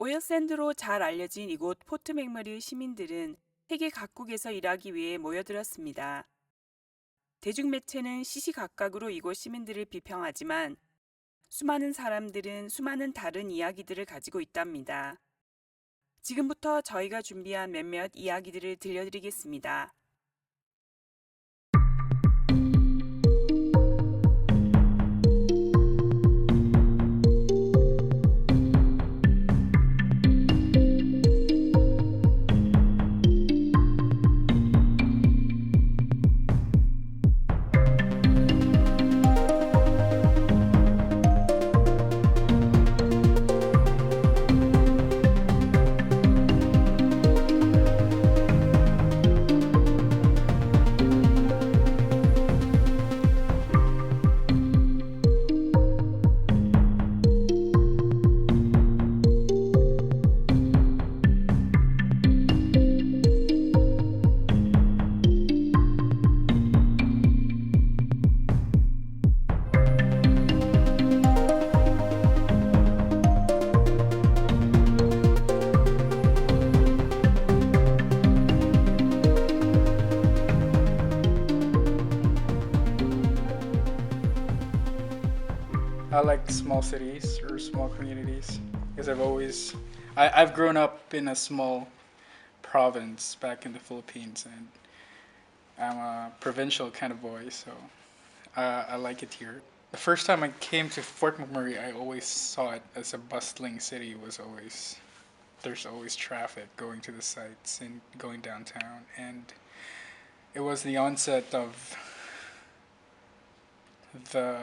오일샌드로 잘 알려진 이곳 포트 맥머리 시민들은 세계 각국에서 일하기 위해 모여들었습니다. 대중매체는 시시각각으로 이곳 시민들을 비평하지만 수많은 사람들은 수많은 다른 이야기들을 가지고 있답니다. 지금부터 저희가 준비한 몇몇 이야기들을 들려드리겠습니다. I like small cities or small communities because I've grown up in a small province back in the Philippines, and I'm a provincial kind of boy, so I like it here. The first time I came to Fort McMurray, I always saw it as a bustling city. There's always traffic going to the sites and going downtown, and it was the onset of the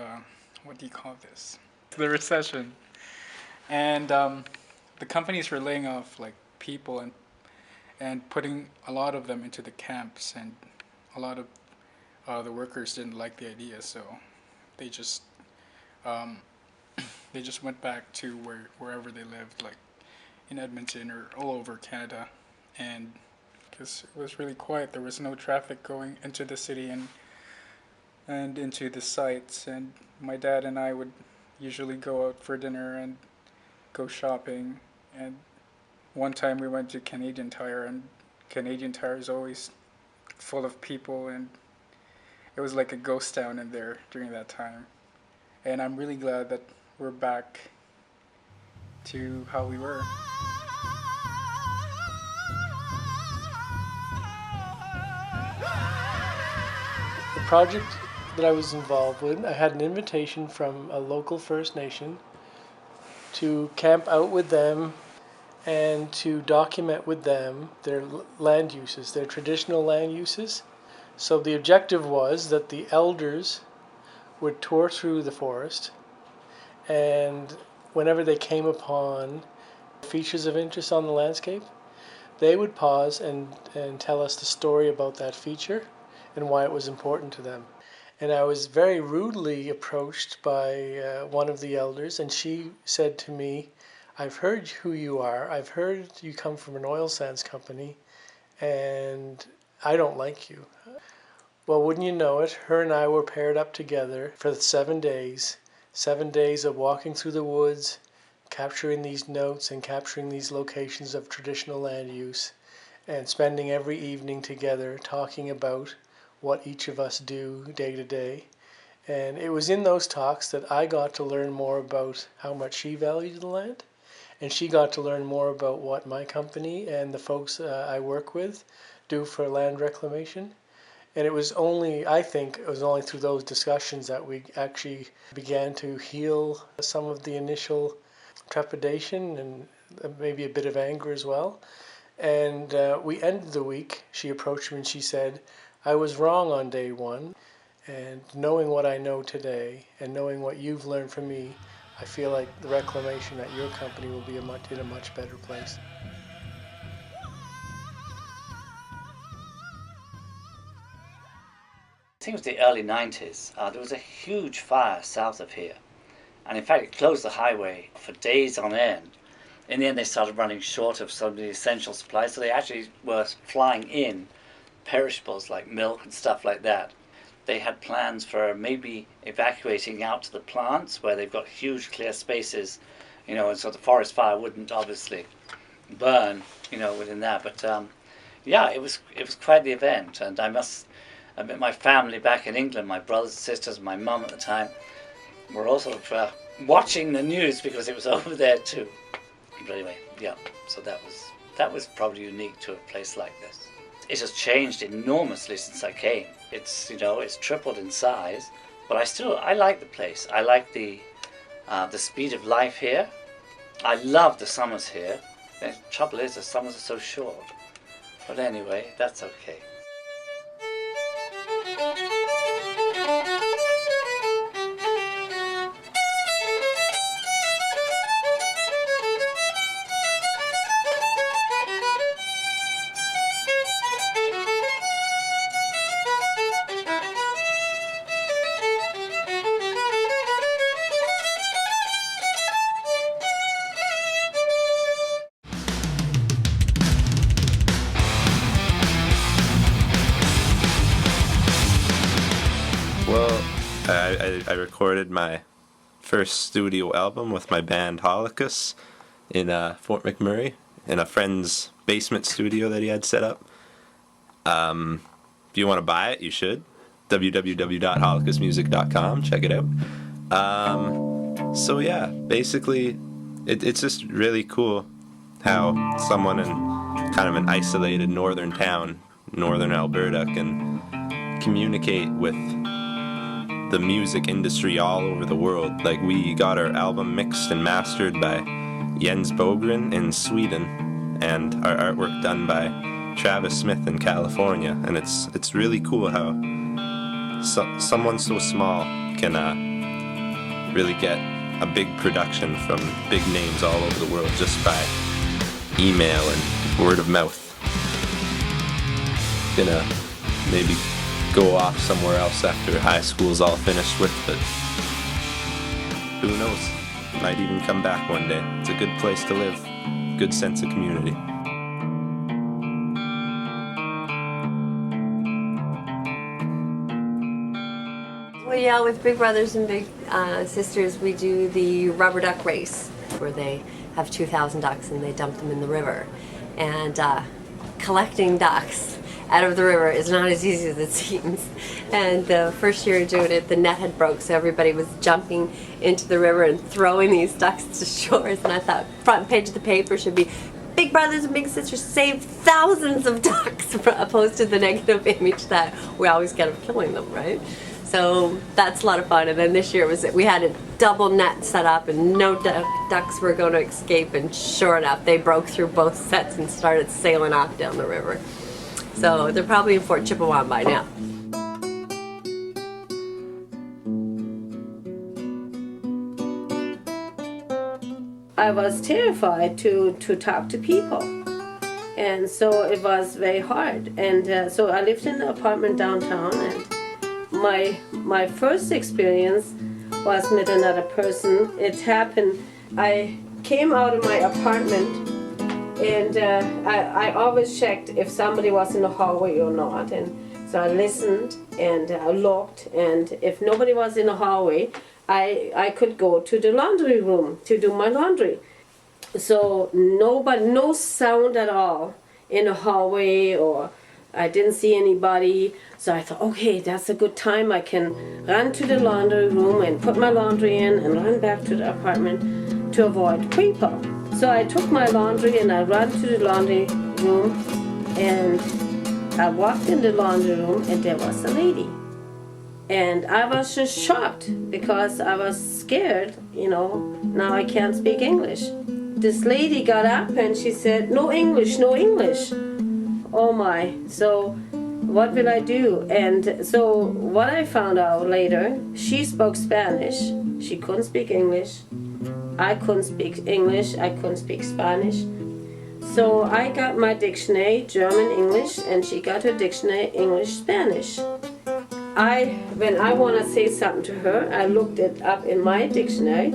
what do you call this? The recession, and the companies were laying off like people and putting a lot of them into the camps, and a lot of the workers didn't like the idea, so they just they just went back to wherever they lived, like in Edmonton or all over Canada, and because it was really quiet, there was no traffic going into the city and into the sites, and my dad and I would usually go out for dinner and go shopping, and one time we went to Canadian Tire, and Canadian Tire is always full of people, and it was like a ghost town in there during that time. And I'm really glad that we're back to how we were. The project that I was involved with, I had an invitation from a local First Nation to camp out with them and to document with them their land uses, their traditional land uses. So the objective was that the elders would tour through the forest, and whenever they came upon features of interest on the landscape, they would pause and tell us the story about that feature and why it was important to them. And I was very rudely approached by one of the elders, and she said to me, "I've heard who you are. I've heard you come from an oil sands company, and I don't like you." Well, wouldn't you know it, her and I were paired up together for 7 days of walking through the woods, capturing these notes and capturing these locations of traditional land use, and spending every evening together talking about what each of us do day to day. And it was in those talks that I got to learn more about how much she valued the land, and she got to learn more about what my company and the folks I work with do for land reclamation. And it was only, I think, it was only through those discussions that we actually began to heal some of the initial trepidation and maybe a bit of anger as well. And we ended the week, she approached me and she said, "I was wrong on day one, and knowing what I know today and knowing what you've learned from me, I feel like the reclamation at your company will be in a much better place." I think it was the early 90s. There was a huge fire south of here, and in fact it closed the highway for days on end. In the end they started running short of some of the essential supplies, so they actually were flying in perishables like milk and stuff like that. They had plans for maybe evacuating out to the plants where they've got huge clear spaces you know, and so the forest fire wouldn't obviously burn, you know, within that. But yeah, it was quite the event, and I must admit, my family back in England, my brothers and sisters, my mum at the time, were also watching the news because it was over there too. But anyway, yeah, so that was probably unique to a place like this. It has changed enormously since I came. It's, you know, it's tripled in size, but I like the place. I like the speed of life here. I love the summers here. The trouble is the summers are so short. But anyway, that's okay. Well, I recorded my first studio album with my band Holocaust in Fort McMurray in a friend's basement studio that he had set up. If you want to buy it, you should. www.holocaustmusic.com. Check it out. So yeah, basically, it's just really cool how someone in kind of an isolated northern town, northern Alberta, can communicate with the music industry all over the world. Like, we got our album mixed and mastered by Jens Bogren in Sweden, and our artwork done by Travis Smith in California. And it's really cool how someone so small can really get a big production from big names all over the world just by email and word of mouth. Gonna maybe go off somewhere else after high school's all finished with, but who knows? Might even come back one day. It's a good place to live. Good sense of community. Well, yeah, with Big Brothers and Big Sisters, we do the rubber duck race, where they have 2,000 ducks and they dump them in the river. And collecting ducks out of the river is not as easy as it seems. And the first year doing it, the net had broke, so everybody was jumping into the river and throwing these ducks to shores. And I thought front page of the paper should be Big Brothers and Big Sisters saved thousands of ducks, opposed to the negative image that we always get of killing them, right? So that's a lot of fun. And then this year we had a double net set up and no ducks were going to escape, and sure enough they broke through both sets and started sailing off down the river. So they're probably in Fort Chippewa by now. I was terrified to talk to people, and so it was very hard. And so I lived in an apartment downtown, and my first experience was with another person. It happened, I came out of my apartment, and I always checked if somebody was in the hallway or not. And so I listened and I looked, and if nobody was in the hallway, I could go to the laundry room to do my laundry. So no sound at all in the hallway, or I didn't see anybody. So I thought, okay, that's a good time. I can run to the laundry room and put my laundry in and run back to the apartment to avoid people. So I took my laundry and I ran to the laundry room, and I walked in the laundry room and there was a lady. And I was just shocked because I was scared, now I can't speak English. This lady got up and she said, "No English, no English." Oh my, so what will I do? And so what I found out later, she spoke Spanish. She couldn't speak English. I couldn't speak English. I couldn't speak Spanish. So I got my dictionary, German, English, and she got her dictionary, English, Spanish. When I want to say something to her, I looked it up in my dictionary.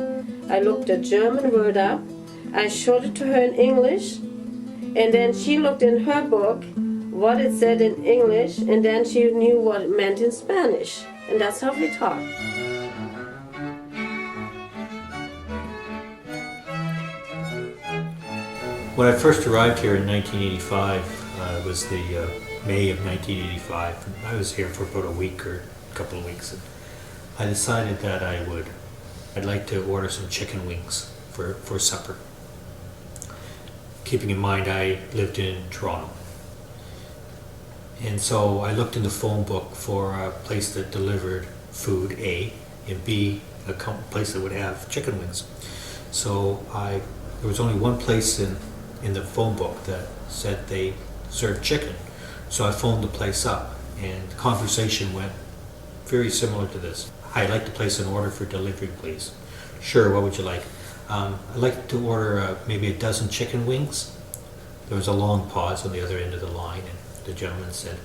I looked a German word up. I showed it to her in English, and then she looked in her book what it said in English, and then she knew what it meant in Spanish. And that's how we talk. When I first arrived here in 1985, it was the May of 1985. I was here for about a week or a couple of weeks. And I decided that I'd like to order some chicken wings for supper. Keeping in mind I lived in Toronto. And so I looked in the phone book for a place that delivered food, A, and B, a place that would have chicken wings. So there was only one place in the phone book that said they served chicken. So I phoned the place up, and the conversation went very similar to this. I'd like to place an order for delivery, please. Sure, what would you like? I'd like to order maybe a dozen chicken wings. There was a long pause on the other end of the line, and the gentleman said,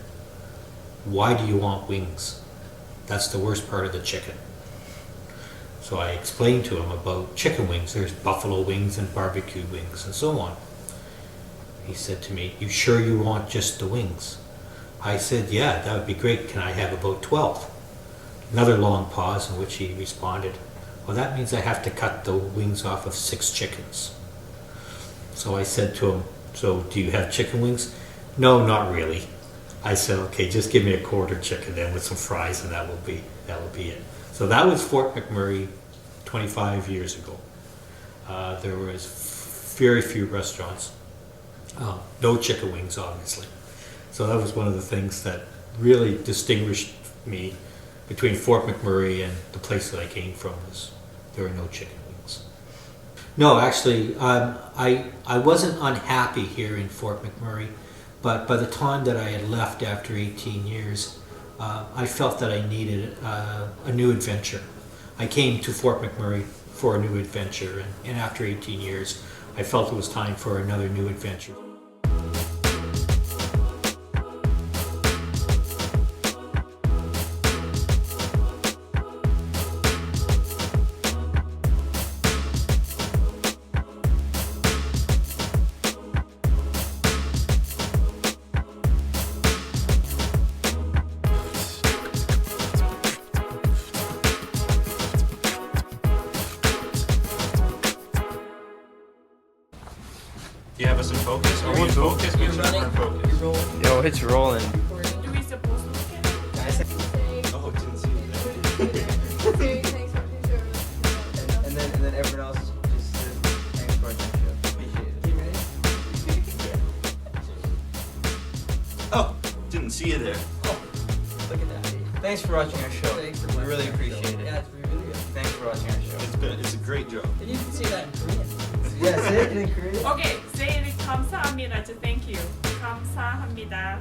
"Why do you want wings? That's the worst part of the chicken." So I explained to him about chicken wings. There's buffalo wings and barbecue wings and so on. He said to me, "You sure you want just the wings?" I said, "Yeah, that would be great. Can I have about 12? Another long pause in which he responded, "Well, that means I have to cut the wings off of 6 chickens." So I said to him, "So do you have chicken wings?" "No, not really." I said, "Okay, just give me a quarter chicken then with some fries, and that will be it." So that was Fort McMurray 25 years ago. There was very few restaurants. No chicken wings, obviously. So that was one of the things that really distinguished me between Fort McMurray and the place that I came from. Was there were no chicken wings. No, actually, I wasn't unhappy here in Fort McMurray, but by the time that I had left after 18 years, I felt that I needed a new adventure. I came to Fort McMurray for a new adventure, and after 18 years, I felt it was time for another new adventure. Do you have us in focus? Are we in focus? We should in focus. Yo, it's rolling. Do we supposed to look at it? Oh, didn't see it. And then everyone else just says thanks for watching the show. Appreciate it. Oh, didn't see you there. Look at that. Thanks for watching our show. We really appreciate it. Yeah, it's really good. Thanks for watching our show. It's good. It's a great job. And you can say that in Korean. Yeah, say it in Korean. Okay, say it 감사합니다 to thank you. 감사합니다.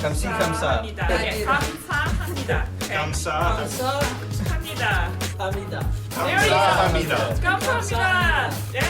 감사합니다. Okay, 감사합니다. Okay. 감사합니다. 합니다. 합니다. There you go. 감사합니다. 감사합니다. There